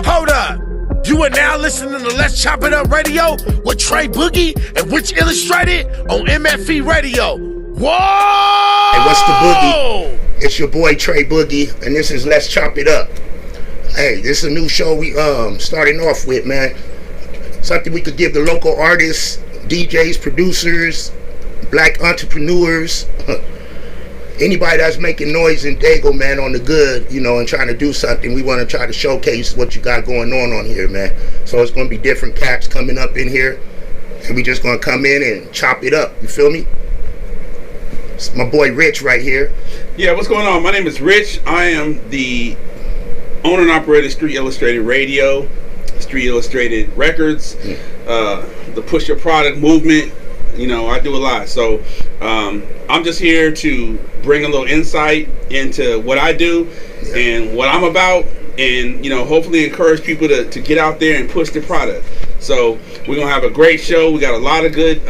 Hold up. You are now listening to Let's Chop It Up Radio with Trey Boogie and Rich Illustrated on MFE Radio. Whoa! Hey, what's the boogie? It's your boy Trey Boogie, and this is Let's Chop It Up. Hey, this is a new show we starting off with, man. Something we could give the local artists, DJs, producers, black entrepreneurs, anybody that's making noise in Dago, man, on the good, you know, and trying to do something. We want to try to showcase what you got going on here, man. So it's going to be different cats coming up in here, and we just going to come in and chop it up. You feel me? It's my boy Rich right here. Yeah, what's going on? My name is Rich. I am the owner and operator of Street Illustrated Radio, Street Illustrated Records, the Push Your Product movement. You know, I do a lot. So I'm just here to bring a little insight into what I do and what I'm about, and, you know, hopefully encourage people to get out there and push their product. So we're going to have a great show. We got a lot of good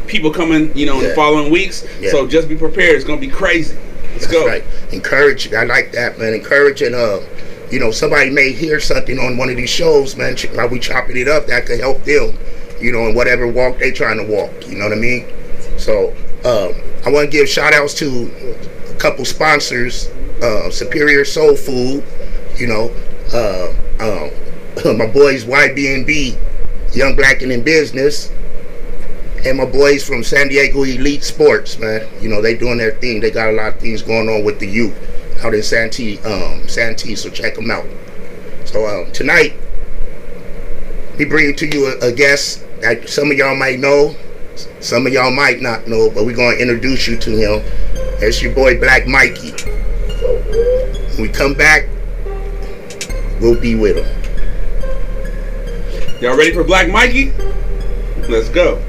people coming, you know, in the following weeks. Yeah. So just be prepared. It's going to be crazy. Let's go. Right. Encourage. I like that, man. Encouraging, you know, somebody may hear something on one of these shows, man, while we chopping it up, that could help them, you know, in whatever walk they trying to walk. You know what I mean? So I want to give shout outs to a couple sponsors, Superior Soul Food, you know, my boys YB&B, Young Black and in Business, and my boys from San Diego Elite Sports, man. You know, they doing their thing. They got a lot of things going on with the youth out in Santee, so check them out. So tonight, we bring to you a guest that some of y'all might know, some of y'all might not know, but we're going to introduce you to him. It's your boy Black Mikey. When we come back, we'll be with him. Y'all ready for Black Mikey? Let's go.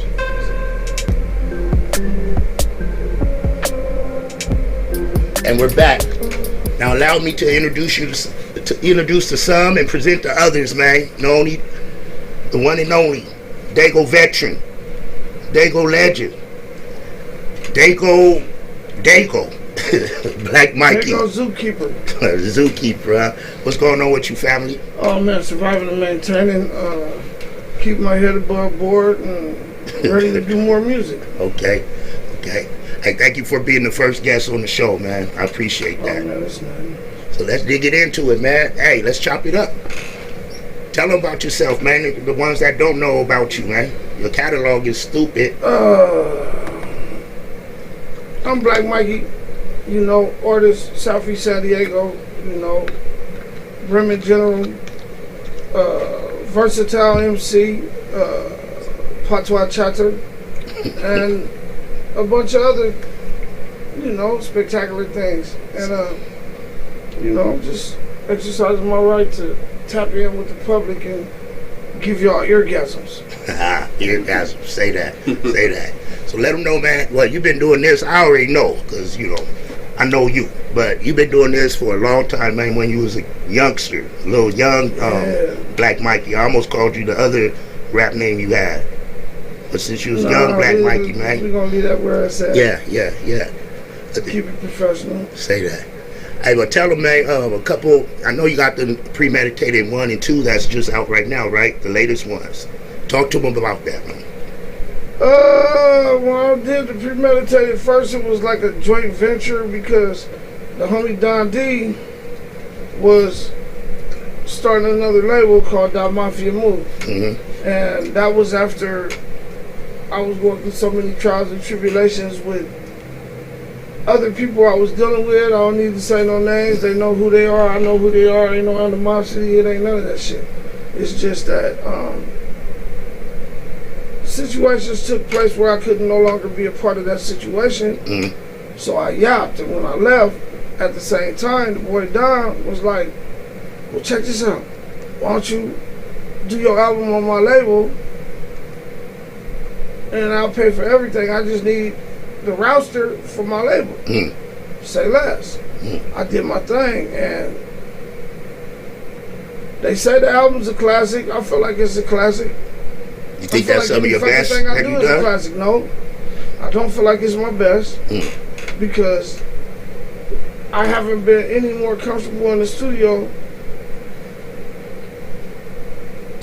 And we're back. Now allow me to introduce you to some and present to others, man. The one and only Dago veteran, Dago legend, Dago, Black Mikey. Dago zookeeper. Zookeeper, huh? What's going on with you, family? Oh man, surviving and maintaining, keep my head above board and ready to do more music. Okay. Hey, thank you for being the first guest on the show, man. I appreciate that. Oh man, that's nothing. So let's dig it into it, man. Hey, let's chop it up. Tell them about yourself, man. The ones that don't know about you, man. Your catalog is stupid. I'm Black Mikey, you know, artist, Southeast San Diego, you know, Bremen General, versatile MC, patois chatter, and a bunch of other, you know, spectacular things. And, you know, just exercising my right to tap in with the public and give y'all eargasms. Eargasms, say that. Say that. So let them know, man. Well, you've been doing this. I already know, because, you know, I know you. But you've been doing this for a long time, man, when you was a youngster, a little young Black Mikey. I almost called you the other rap name you had. But since you was young Black Mikey, man. We're going to leave that where it's at. Yeah. Keep it professional. Say that. Hey, but tell them, man, a couple, I know you got the premeditated 1 and 2 that's just out right now, right? The latest ones. Talk to them about that, man. When I did the premeditated first, it was like a joint venture because the homie Don D was starting another label called Dot Mafia Move. Mm-hmm. And that was after I was going through so many trials and tribulations with other people I was dealing with. I don't need to say no names. They know who they are. I know who they are. Ain't no animosity. It ain't none of that shit. It's just that situations took place where I could no longer be a part of that situation. Mm. So I yapped. And when I left, at the same time, the boy Don was like, well, check this out. Why don't you do your album on my label and I'll pay for everything. I just need the roster for my label. Mm. Say less. Mm. I did my thing, and they say the album's a classic. I feel like it's a classic. You think that's some of your best that you done? A classic. No, I don't feel like it's my best because I haven't been any more comfortable in the studio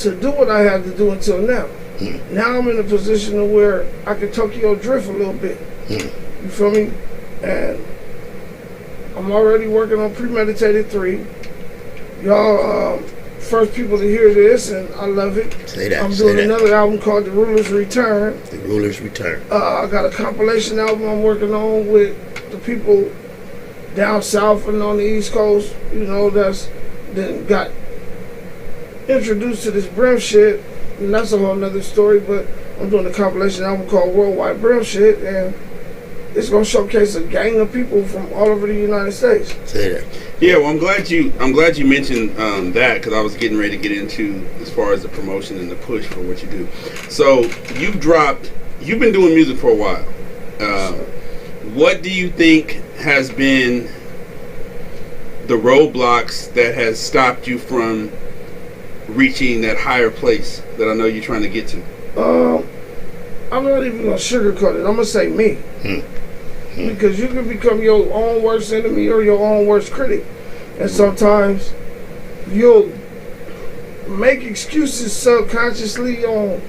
to do what I had to do until now. Now I'm in a position to where I can Tokyo drift a little bit. You feel me? And I'm already working on Premeditated 3. Y'all first people to hear this, and I love it. Say that. I'm doing another album called The Ruler's Return. The Ruler's Return. I got a compilation album I'm working on with the people down south and on the East Coast, you know, that's then got introduced to this Brim shit, and that's a whole nother story. But I'm doing a compilation album called Worldwide Brim Shit, and it's gonna showcase a gang of people from all over the United States. Say that. Yeah, well, I'm glad you mentioned that, because I was getting ready to get into as far as the promotion and the push for what you do. So you've been doing music for a while. What do you think has been the roadblocks that has stopped you from reaching that higher place that I know you're trying to get to? I'm not even gonna sugarcoat it. I'm gonna say me. Because you can become your own worst enemy or your own worst critic. And sometimes you'll make excuses subconsciously on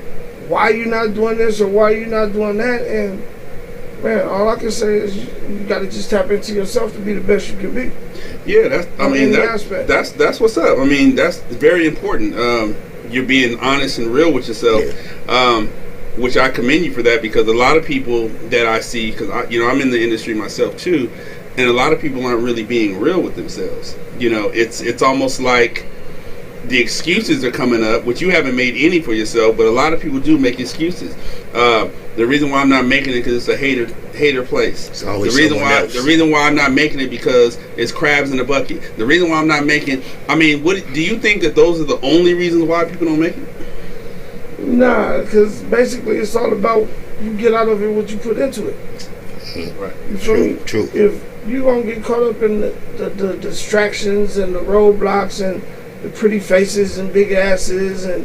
why you're not doing this or why you're not doing that. And man, all I can say is you gotta just tap into yourself to be the best you can be. Yeah, that's what's up. I mean, that's very important. You're being honest and real with yourself. Which I commend you for that, because a lot of people that I see, because I'm in the industry myself too, and a lot of people aren't really being real with themselves. You know, it's almost like the excuses are coming up, which you haven't made any for yourself, but a lot of people do make excuses. The reason why I'm not making it because it's a hater place. It's always the reason why I'm not making it because it's crabs in a bucket. The reason why I'm not making, I mean, what do you think that those are the only reasons why people don't make it? Nah, because basically it's all about you get out of it what you put into it. Right. You feel me? True. If you gonna get caught up in the distractions and the roadblocks and the pretty faces and big asses and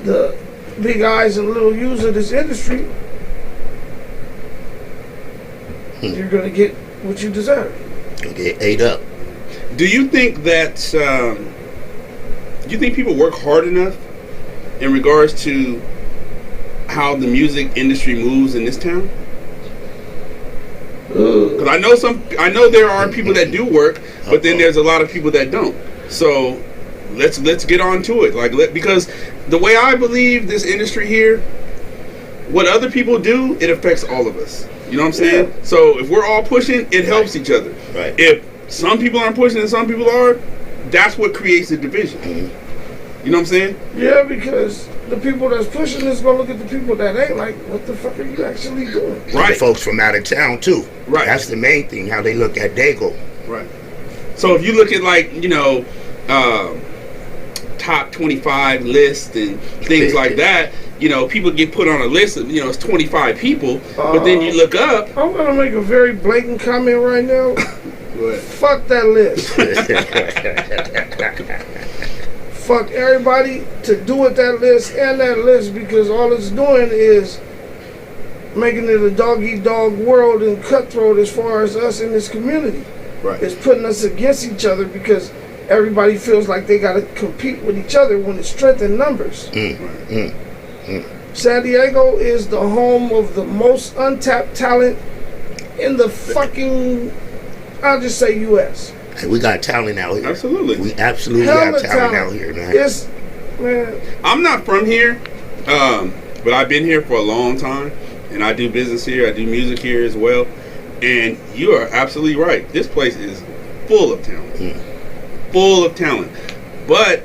the big eyes and little U's of this industry, you're gonna get what you deserve. You'll get ate up. Do you think that people work hard enough in regards to how the music industry moves in this town? Because I know there are people that do work, but then there's a lot of people that don't. So let's get on to it. Because the way I believe this industry here, what other people do, it affects all of us. You know what I'm saying? Yeah. So if we're all pushing, it helps each other. Right. If some people aren't pushing and some people are, that's what creates the division. You know what I'm saying? Yeah, because the people that's pushing is gonna look at the people that ain't like, what the fuck are you actually doing? Right. The folks from out of town too. Right. That's the main thing, how they look at Dago. Right. So if you look at top 25 lists and things like that, people get put on a list of, it's 25 people, but then you look up. I'm gonna make a very blatant comment right now. Fuck that list. Fuck everybody to do with that list and that list, because all it's doing is making it a dog-eat-dog world and cutthroat as far as us in this community. Right. It's putting us against each other because everybody feels like they got to compete with each other when it's strength in numbers. San Diego is the home of the most untapped talent in the fucking, I'll just say, U.S. Hey, we got talent out here. Absolutely. We absolutely got talent out here, man. Yes, man. I'm not from here, but I've been here for a long time, and I do business here. I do music here as well. And you are absolutely right. This place is full of talent. Full of talent. But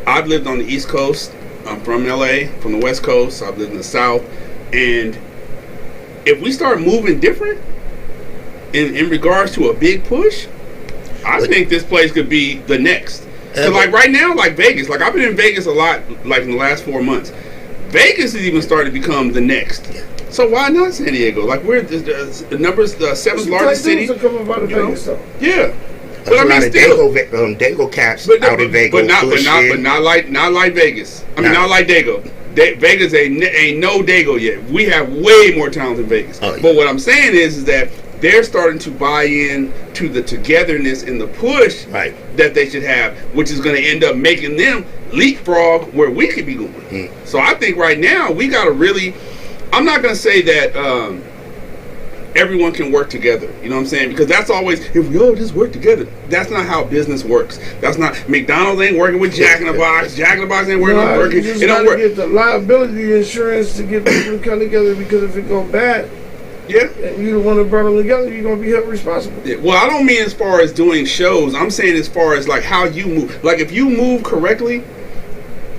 I've lived on the East Coast. I'm from LA, from the West Coast. I've lived in the South. And if we start moving different in regards to a big push, I think this place could be the next. So like right now, like Vegas, like I've been in Vegas a lot, like in the last 4 months. Vegas is even starting to become the next. So why not San Diego? Like we're the numbers, the seventh largest city. Are coming out of Vegas, though. Yeah. But I mean, still, Dago cats out in Vegas, but not like Vegas. I mean, not like Dago. Vegas ain't no Dago yet. We have way more talent than Vegas. Oh, yeah. But what I'm saying is that they're starting to buy in to the togetherness and the push that they should have, which is going to end up making them leapfrog where we could be going. So I think right now we got to really, I'm not going to say that everyone can work together, you know what I'm saying? Because that's always, if we all just work together, that's not how business works. That's not, McDonald's ain't working with Jack in the Box. Jack in the Box ain't working. It don't work. Get the liability insurance to get people to come together, because if it go bad, and you the one that brought them together, you're gonna be held responsible. Well, I don't mean as far as doing shows. I'm saying as far as like how you move. Like if you move correctly,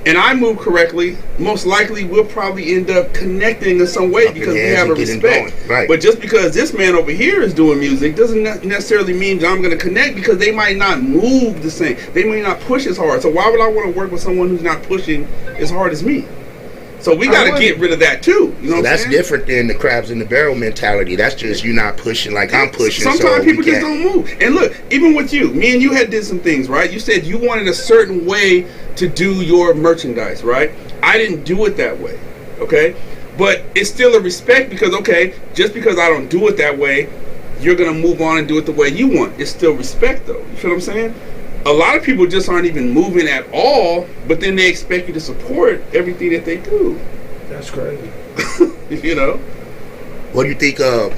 and I move correctly, most likely we'll probably end up connecting in some way because we have a respect. But just because this man over here is doing music doesn't necessarily mean that I'm going to connect, because they might not move the same. They may not push as hard. So why would I want to work with someone who's not pushing as hard as me? So we got to get rid of that too. You know what I'm saying? That's different than the crabs in the barrel mentality. That's just you not pushing like I'm pushing. Sometimes people just don't move. And look, even with you, me and you had did some things, right? You said you wanted a certain way to do your merchandise, right? I didn't do it that way, okay? But it's still a respect, because, okay, just because I don't do it that way, you're going to move on and do it the way you want. It's still respect, though. You feel what I'm saying? A lot of people just aren't even moving at all, but then they expect you to support everything that they do. That's crazy. You know? What do you think of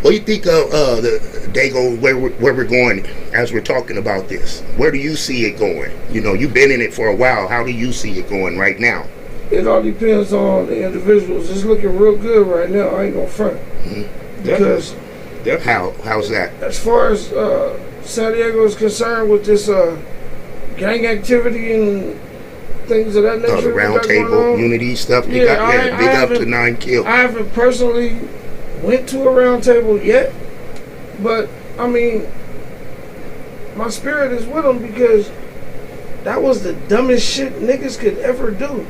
the Dago, where we're going as we're talking about this? Where do you see it going? You know, you've been in it for a while. How do you see it going right now? It all depends on the individuals. It's looking real good right now. I ain't gonna front. Because how's that? As far as San Diego is concerned with this gang activity and things of that nature, the round table unity stuff. Big up to 9 Kill. I haven't personally went to a round table yet, but I mean, my spirit is with them, because that was the dumbest shit niggas could ever do.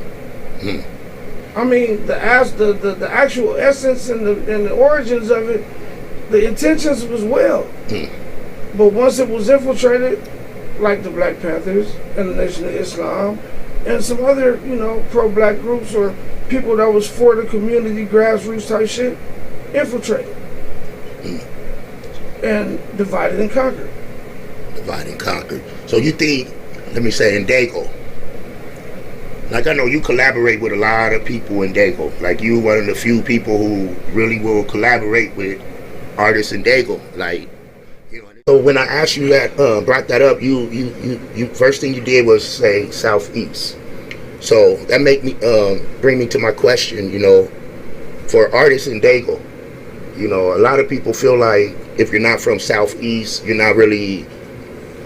I mean, the actual essence and the origins of it, the intentions was well, but once it was infiltrated, like the Black Panthers and the Nation of Islam and some other, you know, pro-black groups or people that was for the community grassroots type shit, infiltrated and divided and conquered. Divide and conquer. So you think, let me say, in Dago, like I know you collaborate with a lot of people in Dago. Like you one of the few people who really will collaborate with artists in Dago. Like, you know. So when I asked you that, brought that up, you first thing you did was say Southeast. So that make me bring me to my question. You know, for artists in Dago, you know, a lot of people feel like if you're not from Southeast, you're not really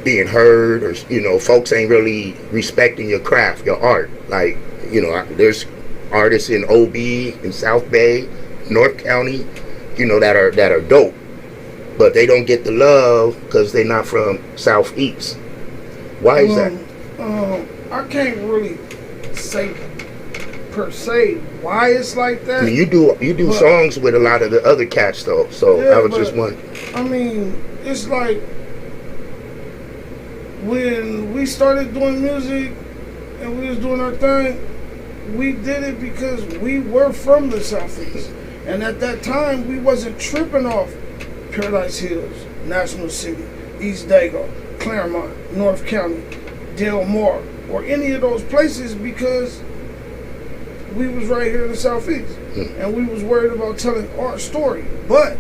being heard, or, you know, folks ain't really respecting your craft, your art. Like, you know, there's artists in OB, in South Bay, North County, you know, that are dope, but they don't get the love because they're not from Southeast. Why is that? I can't really say per se why it's like that. I mean, you do songs with a lot of the other cats though, so yeah, I was just wondering. I mean, it's like when we started doing music and we was doing our thing, we did it because we were from the Southeast, and at that time we wasn't tripping off Paradise Hills, National City, East Dago, Claremont, North County, Del Mar, or any of those places, because we was right here in the Southeast, and we was worried about telling our story. But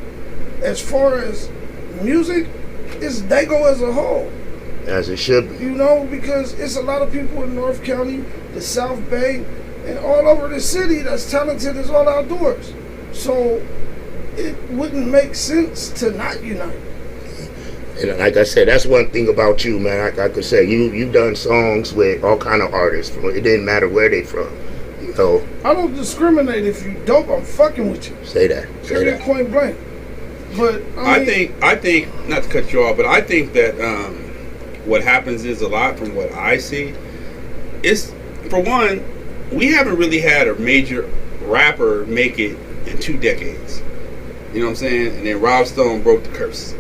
as far as music, it's Dago as a whole. As it should be. You know, because it's a lot of people in North County, the South Bay, and all over the city that's talented as all outdoors. So it wouldn't make sense to not unite. And like I said, that's one thing about you, man. Like I could say, you've done songs with all kind of artists. It didn't matter where they from. You know. I don't discriminate. If you dope, I'm fucking with you. Say that. Say that. Point blank. But I think not to cut you off, but I think that what happens is a lot from what I see is, for one, we haven't really had a major rapper make it in 2 decades. You know what I'm saying? And then Rob Stone broke the curse.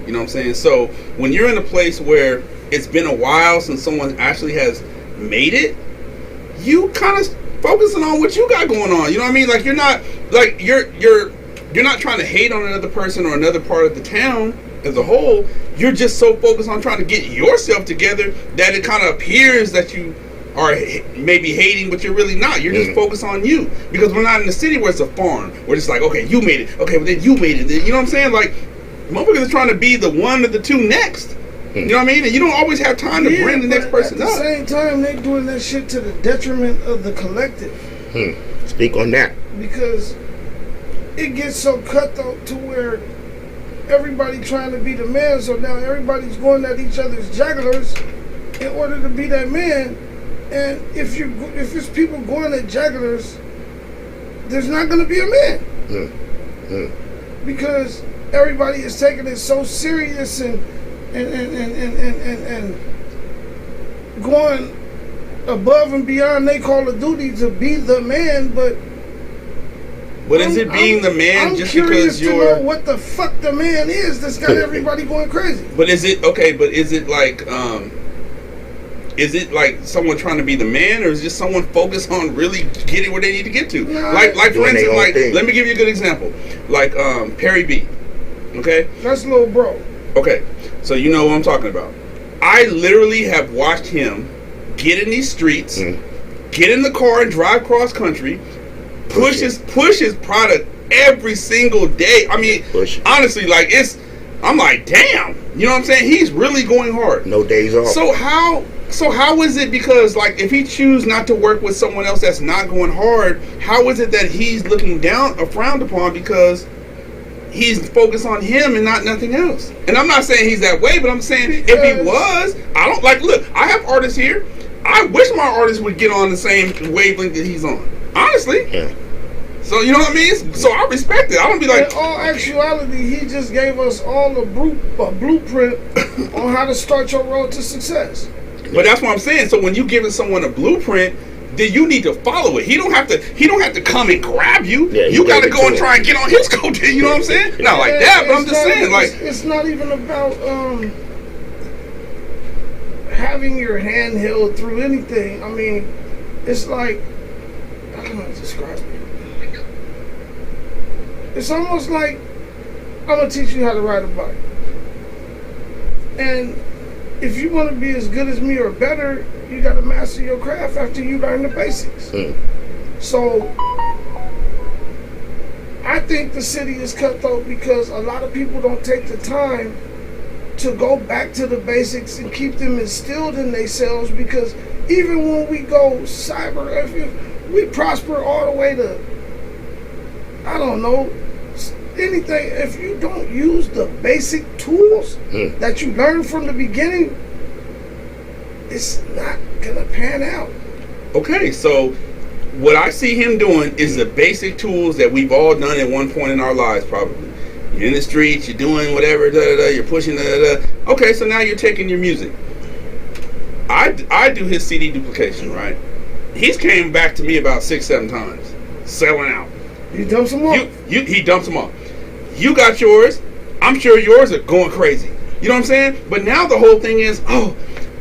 You know what I'm saying? So when you're in a place where it's been a while since someone actually has made it, you kind of focusing on what you got going on. You know what I mean? Like you're not like you're you're not trying to hate on another person or another part of the town as a whole. You're just so focused on trying to get yourself together that it kind of appears that you are maybe hating, but you're really not. You're just focused on you, because we're not in the city where it's a farm. We're just like, okay, you made it. Okay, well then you made it. You know what I'm saying? Like, motherfuckers are trying to be the one or the two next. You know what I mean? And you don't always have time to bring the next person up. At the same time, they doing that shit to the detriment of the collective. Speak on that. Because it gets so cutthroat to where everybody trying to be the man, so now everybody's going at each other's jugglers in order to be that man. And if it's people going at jugglers, there's not going to be a man. Because everybody is taking it so serious and going above and beyond they call of duty to be the man. But is it being the man just because you're? I'm curious to know what the fuck the man is that's got everybody going crazy. But is it okay? But is it like someone trying to be the man, or is it just someone focused on really getting where they need to get to? Like for instance, like let me give you a good example. Like Perry B. Okay? That's little bro. Okay. So you know what I'm talking about. I literally have watched him get in these streets, get in the car and drive cross country, push his product every single day. I mean, honestly, like I'm like, damn. You know what I'm saying? He's really going hard. No days off. So how is it, because like if he choose not to work with someone else that's not going hard, how is it that he's looking down or frowned upon because he's focused on him and not nothing else? And I'm not saying he's that way, but I'm saying if he was, I don't like, look, I have artists here. I wish my artists would get on the same wavelength that he's on. Honestly. Yeah. So you know what I mean? So I respect it. I don't be like. In all actuality, he just gave us all a blueprint on how to start your road to success. But that's what I'm saying. So when you giving someone a blueprint, then you need to follow it. He don't have to come and grab you. Yeah, you got to go and try and get on his coat. You know what I'm saying? Not like that, but I'm just saying, like, it's not even about having your hand held through anything. I mean, it's like, how can I describe it? It's almost like I'm gonna teach you how to ride a bike, and if you want to be as good as me or better, you got to master your craft after you learn the basics. So I think the city is cutthroat because a lot of people don't take the time to go back to the basics and keep them instilled in themselves, because even when we go cyber, if we prosper all the way to, I don't know, anything, if you don't use the basic tools that you learned from the beginning, it's not gonna pan out. Okay, so what I see him doing is the basic tools that we've all done at one point in our lives, probably. You're in the streets, you're doing whatever, you're pushing, Okay, so now you're taking your music. I do his CD duplication, right? He's came back to me about 6-7 times, selling out. He dumps them off. He dumps them off. You got yours. I'm sure yours are going crazy. You know what I'm saying? But now the whole thing is,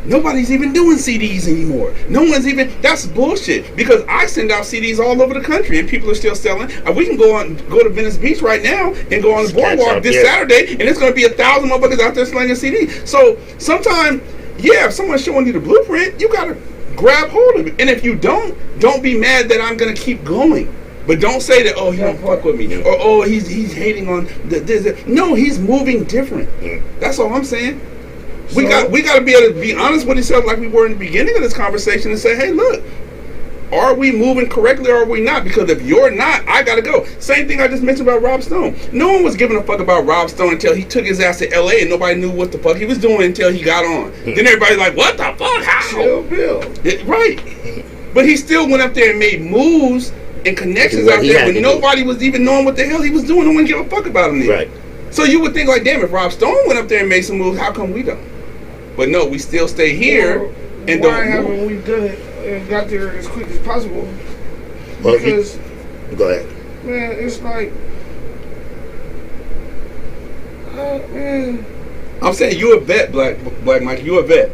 nobody's even doing CDs anymore. No one's even. That's bullshit. Because I send out CDs all over the country and people are still selling. We can go to Venice Beach right now and go on the boardwalk this Saturday, and it's going to be 1,000 motherfuckers out there slinging a CD. So sometimes, if someone's showing you the blueprint, you got to grab hold of it. And if you don't be mad that I'm going to keep going. But don't say that, he don't fuck with me, or he's hating on this. No, he's moving different. That's all I'm saying. We got to be able to be honest with ourselves, like we were in the beginning of this conversation, and say, hey, look, are we moving correctly or are we not? Because if you're not, I gotta go. Same thing I just mentioned about Rob Stone. No one was giving a fuck about Rob Stone until he took his ass to LA and nobody knew what the fuck he was doing until he got on. Then everybody's like, what the fuck? How? Chill Bill. Right. But he still went up there and made moves and connections out there when nobody was even knowing what the hell he was doing. No one gave a fuck about him then. Right. So you would think like, damn, if Rob Stone went up there and made some moves, how come we don't? But no, we still stay here and don't move. Why haven't we done it and got there as quick as possible? Well, Because go ahead. Man, it's like man. I'm saying you a vet, Black Mike, you a vet.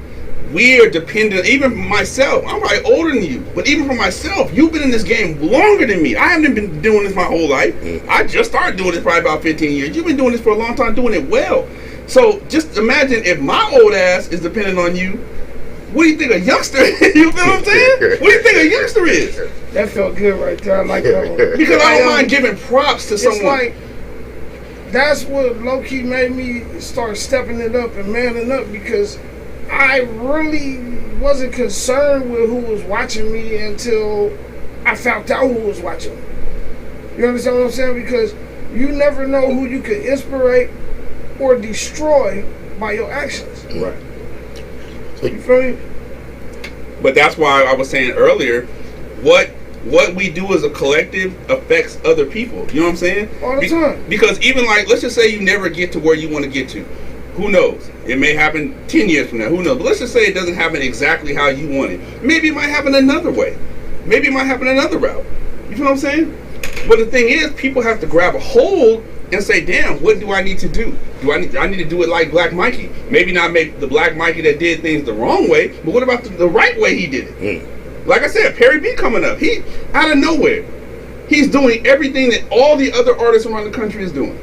we are dependent, even myself, I'm probably older than you, but even for myself, you've been in this game longer than me. I haven't been doing this my whole life. I just started doing this probably about 15 years. You've been doing this for a long time, doing it well. So just imagine if my old ass is dependent on you. What do you think a youngster is? You feel what I'm saying? What do you think a youngster is? That felt good right there. I like that one. Because I don't mind giving props to someone. Like, that's what low-key made me start stepping it up and manning up, because I really wasn't concerned with who was watching me until I found out who was watching me. You understand what I'm saying? Because you never know who you can inspire or destroy by your actions. Right. You feel me? But that's why I was saying earlier, what we do as a collective affects other people. You know what I'm saying? All the time. Because even like, let's just say you never get to where you want to get to. Who knows? It may happen 10 years from now. Who knows? But let's just say it doesn't happen exactly how you want it. Maybe it might happen another way. Maybe it might happen another route. You feel what I'm saying? But the thing is, people have to grab a hold and say, damn, what do I need to do? I need to do it like Black Mikey. Maybe not make the Black Mikey that did things the wrong way, but what about the right way he did it? Like I said, Perry B coming up. He, out of nowhere, he's doing everything that all the other artists around the country is doing.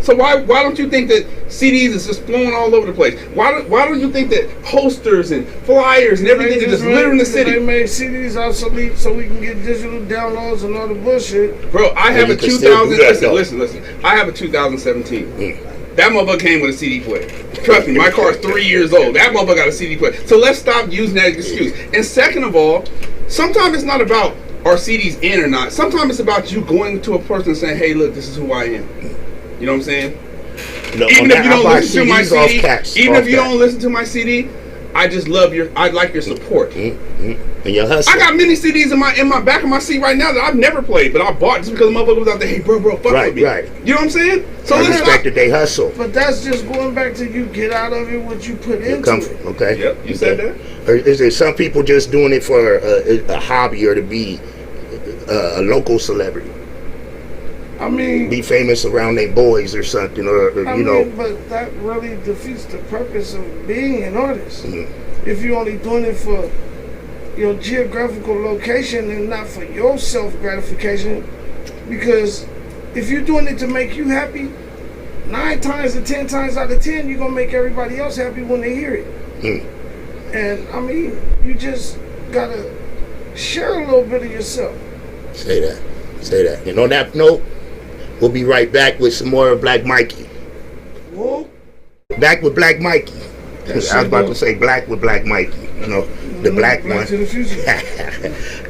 So why don't you think that CDs is just flowing all over the place? Why don't you think that posters and flyers and everything is just littering the city? They made CDs obsolete so we can get digital downloads and all the bullshit. Bro, I have a 2000. Listen. I have a 2017. That motherfucker came with a CD player. Trust me, my car is 3 years old. That motherfucker got a CD player. So let's stop using that excuse. And second of all, sometimes it's not about are CDs in or not. Sometimes it's about you going to a person and saying, hey, look, this is who I am. You know what I'm saying? No, even if you don't listen to my CD, don't listen to my CD, I just love I like your support. And your hustle. I got many CDs in my back of my seat right now that I've never played, but I bought just because the motherfucker was out there. Hey, bro, fuck with me. Right. You know what I'm saying? So I respect that they hustle. But that's just going back to you get out of it what you put into it. Okay. Yep. You said that. Or is there some people just doing it for a hobby or to be a local celebrity? I mean, be famous around their boys or something, or you know. But that really defeats the purpose of being an artist. If you're only doing it for your geographical location and not for your self gratification, because if you're doing it to make you happy, 9 times or 10 times out of 10, you're gonna make everybody else happy when they hear it. And I mean, you just gotta share a little bit of yourself. Say that. And on that note, we'll be right back with some more of Black Mikey. Whoa. Back with Black Mikey. I was about to say black with Black Mikey. You know, the black one. To the future.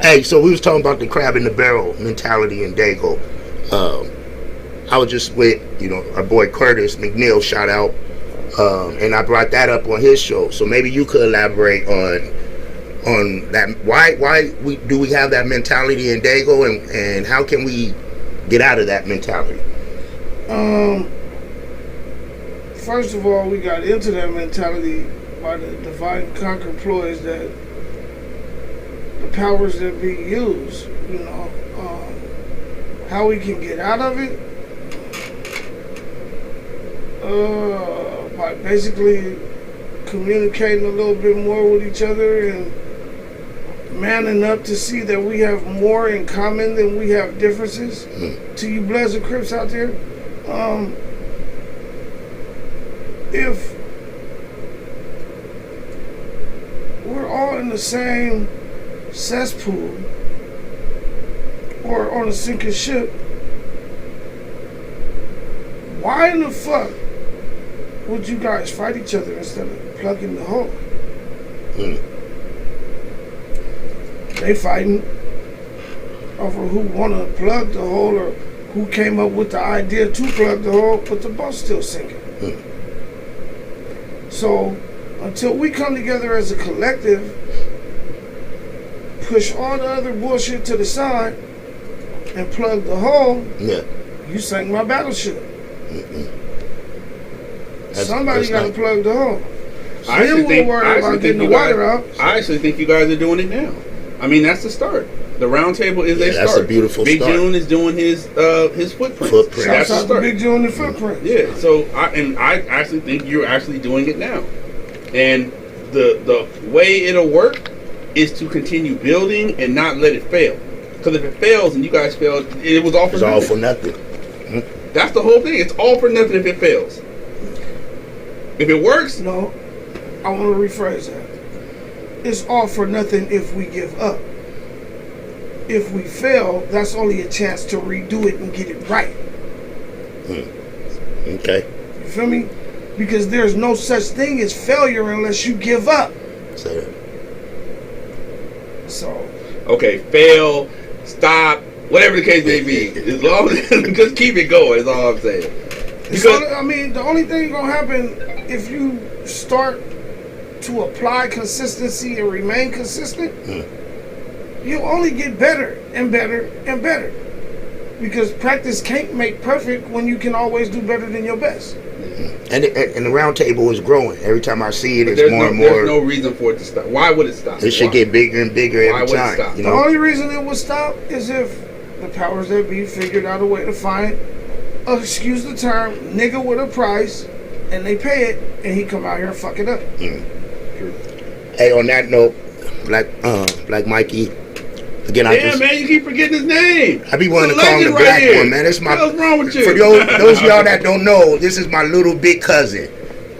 Hey, so we was talking about the crab in the barrel mentality in Dago. I was just with, our boy Curtis McNeil, shout out. And I brought that up on his show. So maybe you could elaborate on that. Why do we have that mentality in Dago, and how can we get out of that mentality? First of all, we got into that mentality by the divine conquer ploys that the powers that be use. How we can get out of it? By basically communicating a little bit more with each other and manning up to see that we have more in common than we have differences. To you Bloods and Crips out there, if we're all in the same cesspool or on a sinking ship, why in the fuck would you guys fight each other instead of plugging the hole? They fighting over who wanna plug the hole or who came up with the idea to plug the hole, but the boat's still sinking. So until we come together as a collective, push all the other bullshit to the side and plug the hole, you sank my battleship. Somebody got to plug the hole. I actually think you guys are doing it now. I mean, that's the start. The round table is a start. That's a beautiful Big start. June is doing his footprint. That's the start. Big June and footprint. Yeah. So I actually think you're actually doing it now, and the way it'll work is to continue building and not let it fail. Because if it fails and you guys failed, it was all for nothing. It's all for nothing. That's the whole thing. It's all for nothing if it fails. If it works, No, I want to rephrase that. It's all for nothing if we give up. If we fail, that's only a chance to redo it and get it right. Okay. You feel me? Because there's no such thing as failure unless you give up. So, okay, fail, stop, whatever the case may be. As long as just keep it going is all I'm saying. Because I mean, the only thing gonna happen if you start to apply consistency and remain consistent, you'll only get better and better and better. Because practice can't make perfect when you can always do better than your best. And the round table is growing. Every time I see it, it's more and more. There's no reason for it to stop. Why would it stop? It should get bigger and bigger every time. It stop? You The know? only reason it would stop is if the powers that be figured out a way to find, excuse the term, nigga with a price, and they pay it, and he come out here and fuck it up. Hey, on that note, Black Mikey. Again, Man, you keep forgetting his name. I be wanting to It's a call him the legend black right one, man. That's my. What's wrong with you? For those of y'all that don't know, this is my little big cousin.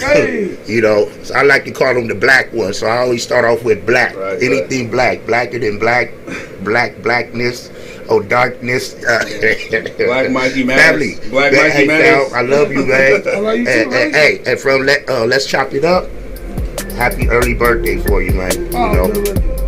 Hey, You know, so I like to call him the black one. So I always start off with black. Right, Anything black, blacker than black, blackness, or darkness. Black Mikey Family. Matters. Black Mikey Matters. Fam, I love you, man. I love you too, and from Let's Chop It Up. Happy early birthday for you, man. You know. good.